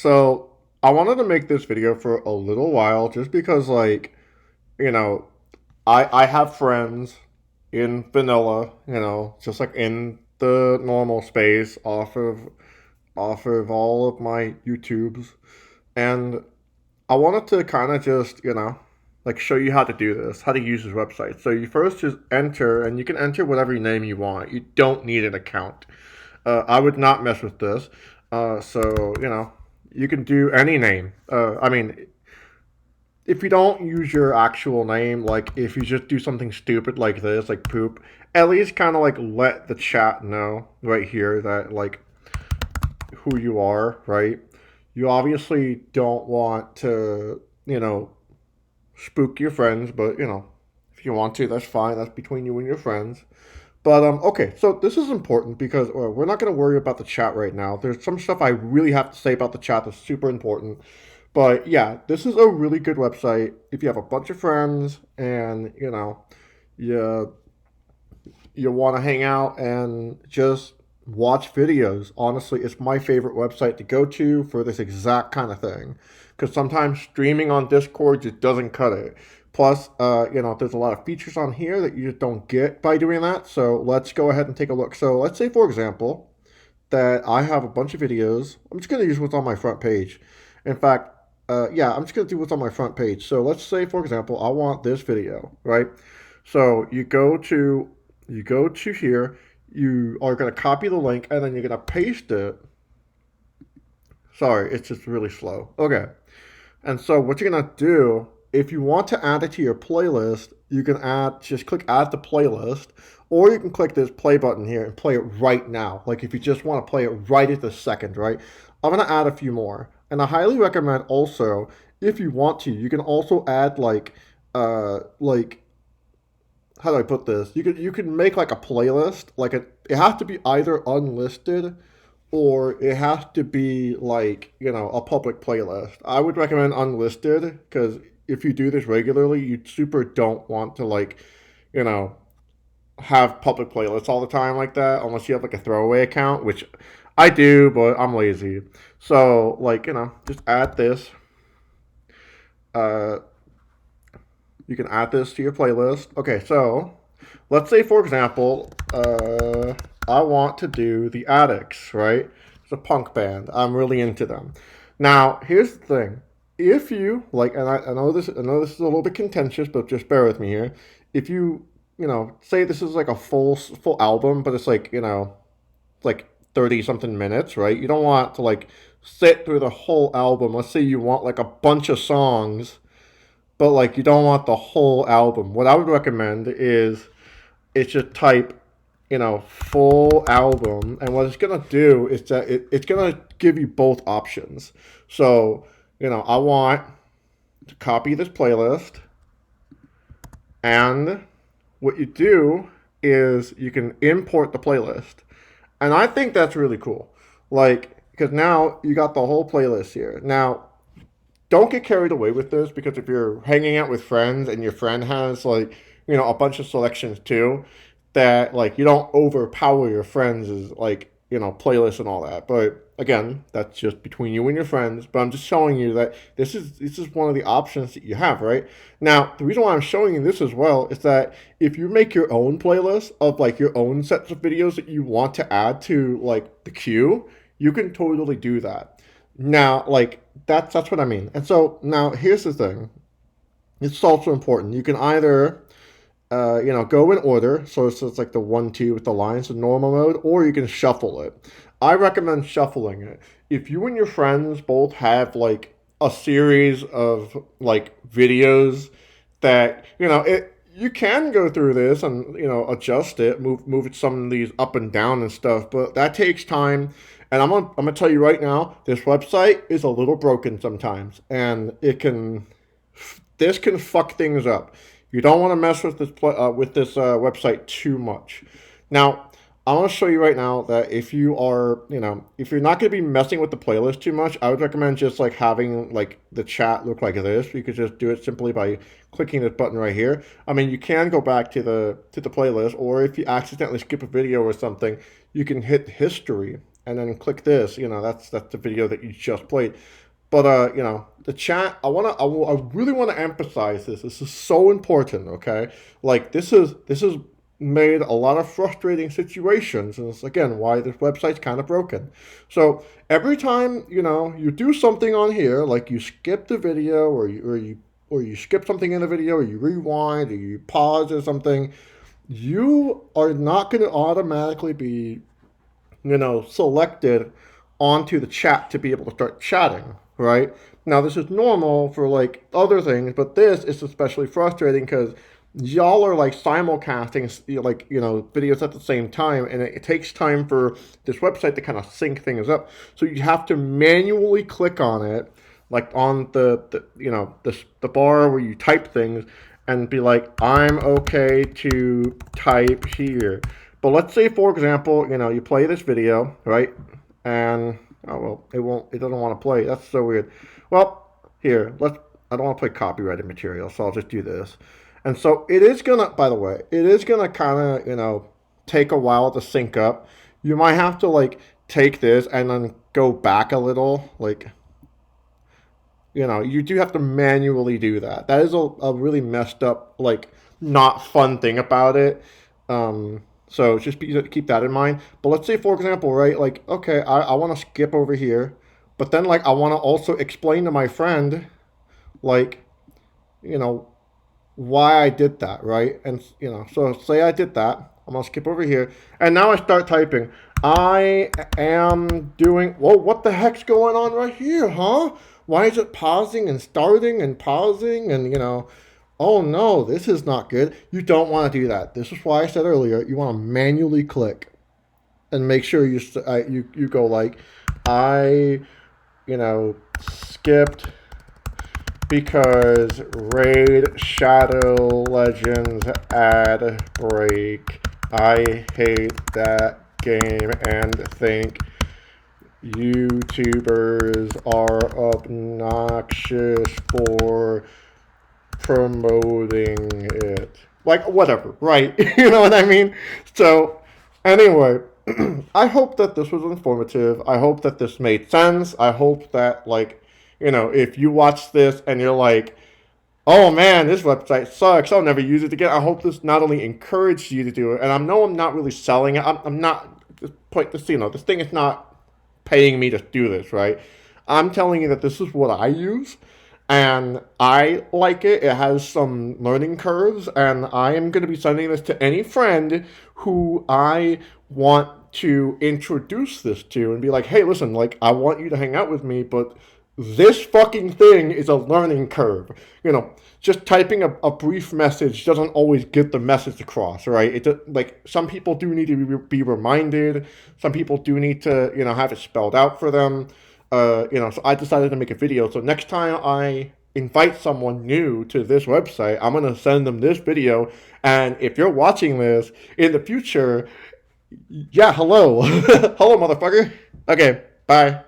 So I wanted to make this video for a little while just because you know, I have friends in vanilla, just like in the normal space off of all of my YouTubes. And I wanted to kind of just, like show you how to do this, how to use this website. So you first just enter, and you can enter whatever name you want. You don't need an account. I would not mess with this. So you can do any name. I mean, if you don't use your actual name, like if you just do something stupid like this, like poop, at least kind of like let the chat know right here that like who you are, right? You obviously don't want to, spook your friends, but if you want to, that's fine. That's between you and your friends. But okay, so this is important because we're not going to worry about the chat right now. There's some stuff I really have to say about the chat that's super important. But yeah, this is a really good website if you have a bunch of friends and you you want to hang out and just watch videos. Honestly, it's my favorite website to go to for this exact kind of thing. Because sometimes streaming on Discord just doesn't cut it. Plus, there's a lot of features on here that you just don't get by doing that. So let's go ahead and take a look. So let's say, for example, that I have a bunch of videos. I'm just going to use what's on my front page. In fact, yeah, I'm just going to do what's on my front page. So let's say, for example, I want this video, right? So you go to here, you are going to copy the link, and then you're going to paste it. Sorry, it's just really slow. Okay. And so what you're going to do, if you want to add it to your playlist, you can just click add to playlist, or you can click this play button here and play it right now. Like if you just want to play it right at the second, right? I'm going to add a few more. And I highly recommend also, if you want to, you can also add like how do I put this? You can make like a playlist. It has to be either unlisted or it has to be like, a public playlist. I would recommend unlisted because if you do this regularly, you super don't want to you know, have public playlists all the time like that unless you have like a throwaway account, which I do, but I'm lazy. So just add this. Uh, You can add this to your playlist. Okay, so let's say, for example, I want to do the Addicts, right? It's a punk band. I'm really into them. Now, here's the thing. If you and I know this is a little bit contentious, but just bear with me here. If say this is like a full album, but it's like 30 something minutes, right? You don't want to sit through the whole album. Let's say you want like a bunch of songs but you don't want the whole album. What I would recommend is it's just type, full album, and what it's gonna do is that it's gonna give you both options. So, I want to copy this playlist, and what you do is you can import the playlist, and I think that's really cool. Because now you got the whole playlist here. Now don't get carried away with this because if you're hanging out with friends and your friend has a bunch of selections too, that you don't overpower your friends' playlists and all that. But again, that's just between you and your friends. But I'm just showing you that this is one of the options that you have, right? Now, the reason why I'm showing you this as well is that if you make your own playlist of your own sets of videos that you want to add to the queue, you can totally do that. Now, that's what I mean. And so now here's the thing. It's also important. You can either, go in order. So it's like the 1, 2 with the lines in normal mode, or you can shuffle it. I recommend shuffling it. If you and your friends both have a series of videos that, you can go through this and adjust it, move it some of these up and down and stuff, but that takes time. And I'm gonna tell you right now, this website is a little broken sometimes, and this can fuck things up. You don't want to mess with this website too much. Now, I want to show you right now that if you are, if you're not going to be messing with the playlist too much, I would recommend just having the chat look like this. You could just do it simply by clicking this button right here. I mean, you can go back to the playlist, or if you accidentally skip a video or something, you can hit history. and then click this. That's the video that you just played. But the chat. I really want to emphasize this. This is so important. Okay, like this is made a lot of frustrating situations, and it's again why this website's kind of broken. So every time you do something on here, like you skip the video, or you skip something in the video, or you rewind, or you pause or something, you are not going to automatically be selected onto the chat to be able to start chatting, right? Now, this is normal for like other things, but this is especially frustrating because y'all are like simulcasting videos at the same time, and it takes time for this website to kind of sync things up. So you have to manually click on it, like on the bar where you type things, and be like, I'm okay to type here. But let's say, for example, you play this video, right? And oh well, it doesn't want to play. That's so weird. Well, here, I don't want to play copyrighted material, so I'll just do this. And so it is gonna, by the way, it is gonna kind of, take a while to sync up. You might have to like take this and then go back a little, like, you do have to manually do that. That is a really messed up, like, not fun thing about it. So just keep that in mind. But let's say, for example, right, like, okay, I want to skip over here, but then, like, I want to also explain to my friend, like, why I did that, right? And, so say I did that. I'm going to skip over here. And now I start typing. I am doing, whoa, what the heck's going on right here, huh? Why is it pausing and starting and pausing and, oh no, this is not good. You don't want to do that. This is why I said earlier, you want to manually click and make sure you go like, I, skipped because Raid Shadow Legends ad break. I hate that game and think YouTubers are obnoxious for promoting it. Like, whatever, right? You know what I mean? So, anyway, I hope that this was informative. I hope that this made sense. I hope that, like, if you watch this and you're like, oh man, this website sucks, I'll never use it again. I hope this not only encouraged you to do it, and I know I'm not really selling it. I'm not, this thing is not paying me to do this, right? I'm telling you that this is what I use, and I like it. It has some learning curves, and I am going to be sending this to any friend who I want to introduce this to and be like, hey, listen, like, I want you to hang out with me, but this fucking thing is a learning curve. Just typing a brief message doesn't always get the message across, right? Like, some people do need to be reminded. Some people do need to, have it spelled out for them. So I decided to make a video. So next time I invite someone new to this website, I'm going to send them this video. And if you're watching this in the future, yeah, hello. Hello, motherfucker. Okay, bye.